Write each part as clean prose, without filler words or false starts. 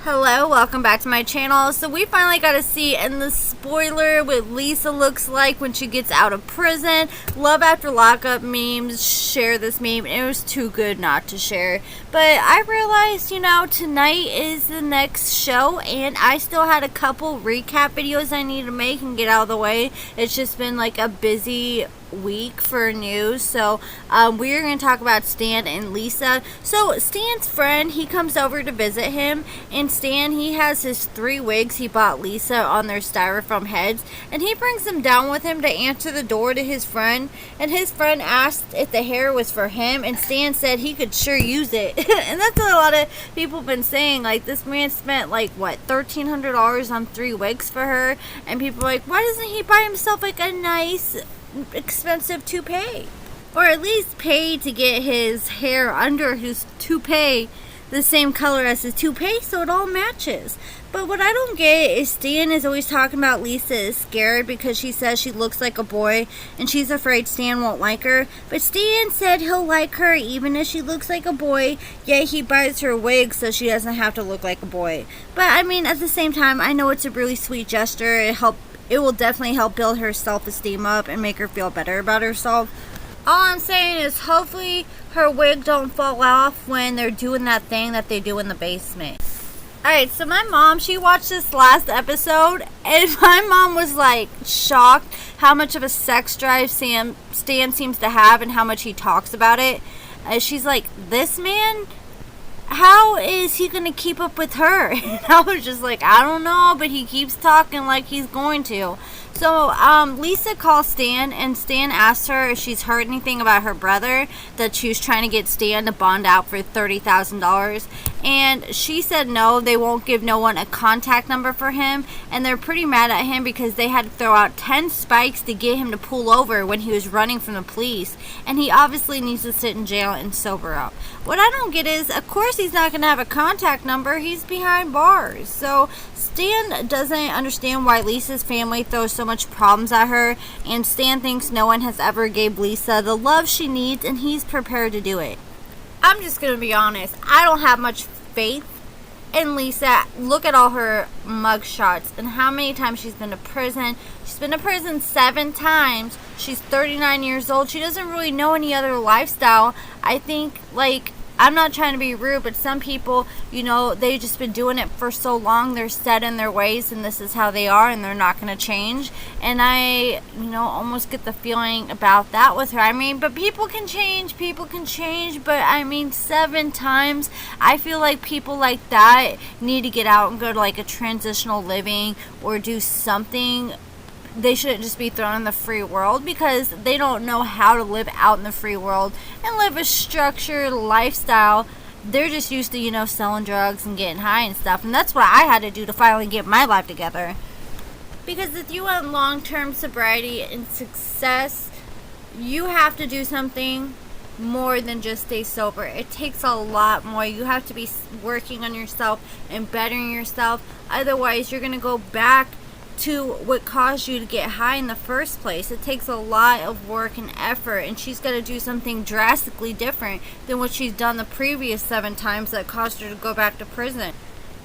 Hello, welcome back to my channel. So we finally got to see in the spoiler what Lisa looks like when she gets out of prison. Love after lockup memes share this meme. It was too good not to share. But I realized, tonight is the next show and I still had a couple recap videos I need to make and get out of the way. It's just been like a busy week for news. So we're going to talk about Stan and Lisa. So Stan's friend, he comes over to visit him, and Stan, he has his 3 wigs he bought Lisa on their styrofoam heads, and he brings them down with him to answer the door to his friend, and his friend asked if the hair was for him, and Stan said he could sure use it. And that's what a lot of people have been saying, like, this man spent like what, $1,300 on 3 wigs for her, and people are like, why doesn't he buy himself like a nice expensive toupee, or at least pay to get his hair under his toupee the same color as his toupee so it all matches? But what I don't get is Stan is always talking about Lisa is scared because she says she looks like a boy and she's afraid Stan won't like her. But Stan said he'll like her even if she looks like a boy, yet he buys her wig so she doesn't have to look like a boy. But I mean, at the same time, I know it's a really sweet gesture. It will definitely help build her self-esteem up and make her feel better about herself. All I'm saying is hopefully her wig don't fall off when they're doing that thing that they do in the basement. Alright, so my mom, she watched this last episode, and my mom was like shocked how much of a sex drive Stan seems to have and how much he talks about it. She's like, this man? How is he going to keep up with her? And I was just like, I don't know, but he keeps talking like he's going to. So Lisa calls Stan, and Stan asks her if she's heard anything about her brother, that she was trying to get Stan to bond out for $30,000. And she said no, they won't give no one a contact number for him, and they're pretty mad at him because they had to throw out 10 spikes to get him to pull over when he was running from the police, and he obviously needs to sit in jail and sober up. What I don't get is, of course he's not going to have a contact number, he's behind bars. So Stan doesn't understand why Lisa's family throws so much problems at her, and Stan thinks no one has ever gave Lisa the love she needs, and he's prepared to do it. I'm just going to be honest, I don't have much faith in Lisa. Look at all her mug shots and how many times she's been to prison. She's been to prison 7 times. She's 39 years old. She doesn't really know any other lifestyle. I think, like, I'm not trying to be rude, but some people, they've just been doing it for so long, they're set in their ways, and this is how they are, and they're not going to change. And I, almost get the feeling about that with her. I mean, but people can change, but I mean, 7 times, I feel like people like that need to get out and go to like a transitional living or do something. They shouldn't just be thrown in the free world because they don't know how to live out in the free world and live a structured lifestyle. They're just used to, selling drugs and getting high and stuff. And that's what I had to do to finally get my life together. Because if you want long-term sobriety and success, you have to do something more than just stay sober. It takes a lot more. You have to be working on yourself and bettering yourself. Otherwise, you're going to go back to what caused you to get high in the first place. It takes a lot of work and effort, and she's got to do something drastically different than what she's done the previous 7 times that caused her to go back to prison.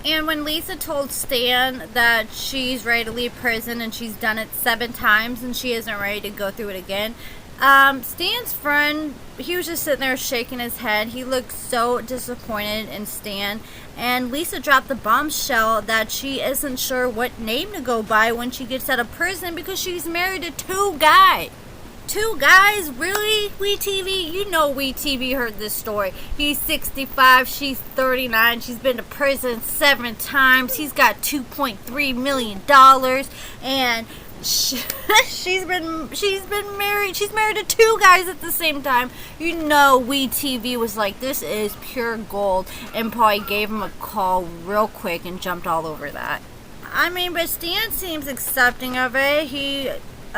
And when Lisa told Stan that she's ready to leave prison and she's done it 7 times and she isn't ready to go through it again, Stan's friend, he was just sitting there shaking his head. He looked so disappointed in Stan. And Lisa dropped the bombshell that she isn't sure what name to go by when she gets out of prison because she's married to 2 guys. 2 guys? Really? Wetv? You know Wetv heard this story. He's 65, she's 39, she's been to prison 7 times, he's got $2.3 million, and she's married to 2 guys at the same time. Wetv was like, this is pure gold, and probably gave him a call real quick and jumped all over that. I mean, but Stan seems accepting of it. He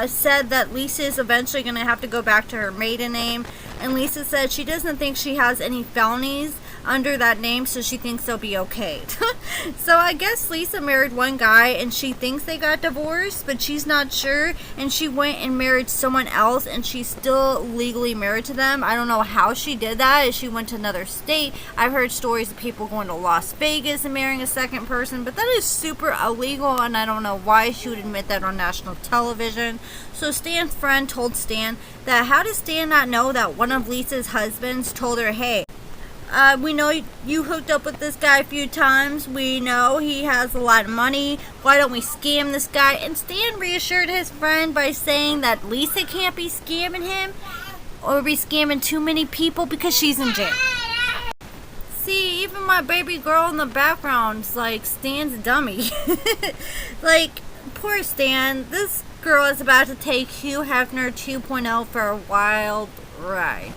said that Lisa is eventually going to have to go back to her maiden name, and Lisa said she doesn't think she has any felonies, under that name, so she thinks they'll be okay. So I guess Lisa married one guy and she thinks they got divorced, but she's not sure, and she went and married someone else and she's still legally married to them. I don't know how she did that. If she went to another state. I've heard stories of people going to Las Vegas and marrying a second person, but that is super illegal, and I don't know why she would admit that on national television. So Stan's friend told Stan that how does Stan not know that one of Lisa's husbands told her, hey, we know you hooked up with this guy a few times. We know he has a lot of money. Why don't we scam this guy? And Stan reassured his friend by saying that Lisa can't be scamming him or be scamming too many people because she's in jail. See, even my baby girl in the background's like, Stan's a dummy. Like, poor Stan. This girl is about to take Hugh Hefner 2.0 for a wild ride.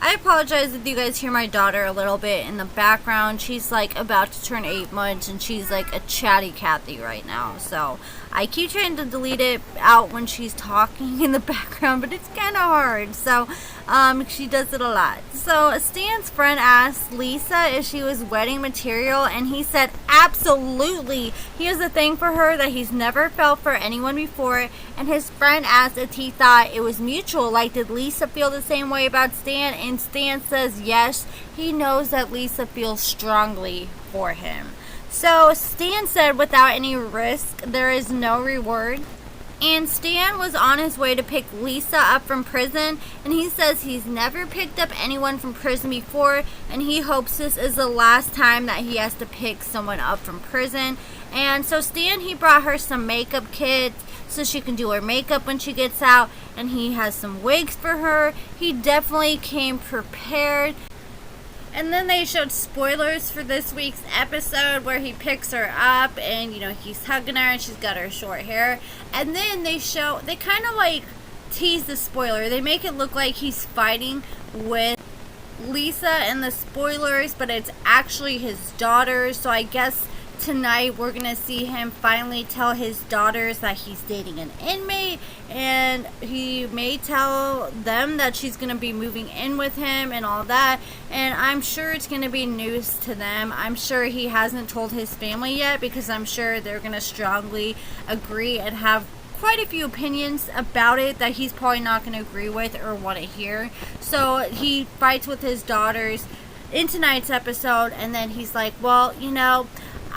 I apologize if you guys hear my daughter a little bit in the background. She's like about to turn 8 months and she's like a chatty Cathy right now. So I keep trying to delete it out when she's talking in the background, but it's kind of hard. So she does it a lot. So Stan's friend asked Lisa if she was wedding material, and he said absolutely. He has a thing for her that he's never felt for anyone before. And his friend asked if he thought it was mutual, like did Lisa feel the same way about Stan? And Stan says yes, he knows that Lisa feels strongly for him. So Stan said without any risk, there is no reward. And Stan was on his way to pick Lisa up from prison, and he says he's never picked up anyone from prison before, and he hopes this is the last time that he has to pick someone up from prison. And so Stan, he brought her some makeup kits so she can do her makeup when she gets out, and he has some wigs for her. He definitely came prepared. And then they showed spoilers for this week's episode where he picks her up and, you know, he's hugging her and she's got her short hair. And then they kind of like tease the spoiler. They make it look like he's fighting with Lisa in the spoilers, but it's actually his daughter. So I guess tonight we're gonna see him finally tell his daughters that he's dating an inmate, and he may tell them that she's gonna be moving in with him and all that, and I'm sure it's gonna be news to them. I'm sure he hasn't told his family yet, because I'm sure they're gonna strongly agree and have quite a few opinions about it that he's probably not gonna agree with or want to hear. So he fights with his daughters in tonight's episode, and then he's like, well, you know,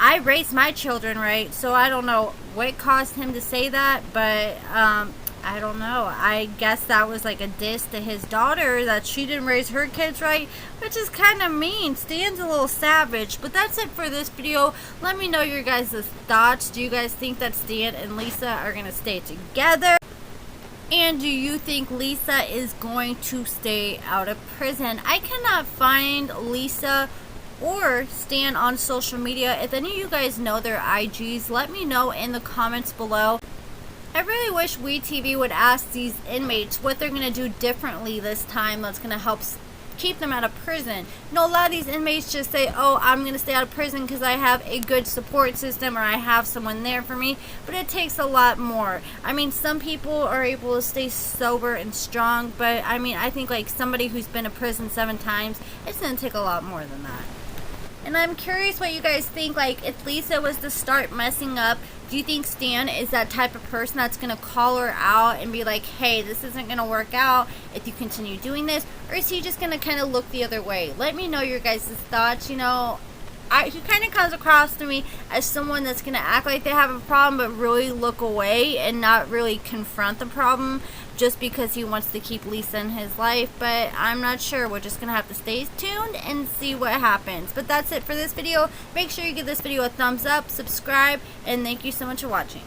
I raised my children right, so I don't know what caused him to say that, but I don't know. I guess that was like a diss to his daughter that she didn't raise her kids right, which is kind of mean. Stan's a little savage, but that's it for this video. Let me know your guys' thoughts. Do you guys think that Stan and Lisa are going to stay together? And do you think Lisa is going to stay out of prison? I cannot find Lisa or Stan on social media. If any of you guys know their IGs, let me know in the comments below. I really wish Wetv would ask these inmates what they're going to do differently this time that's going to help keep them out of prison. You know, a lot of these inmates just say, oh, I'm going to stay out of prison because I have a good support system or I have someone there for me, but it takes a lot more. I mean, some people are able to stay sober and strong, but I mean, I think like somebody who's been to prison 7 times, it's going to take a lot more than that. And I'm curious what you guys think. Like, if Lisa was to start messing up, do you think Stan is that type of person that's going to call her out and be like, hey, this isn't going to work out if you continue doing this? Or is he just going to kind of look the other way? Let me know your guys' thoughts. You know, he kind of comes across to me as someone that's going to act like they have a problem but really look away and not really confront the problem just because he wants to keep Lisa in his life. But I'm not sure. We're just going to have to stay tuned and see what happens. But that's it for this video. Make sure you give this video a thumbs up, subscribe, and thank you so much for watching.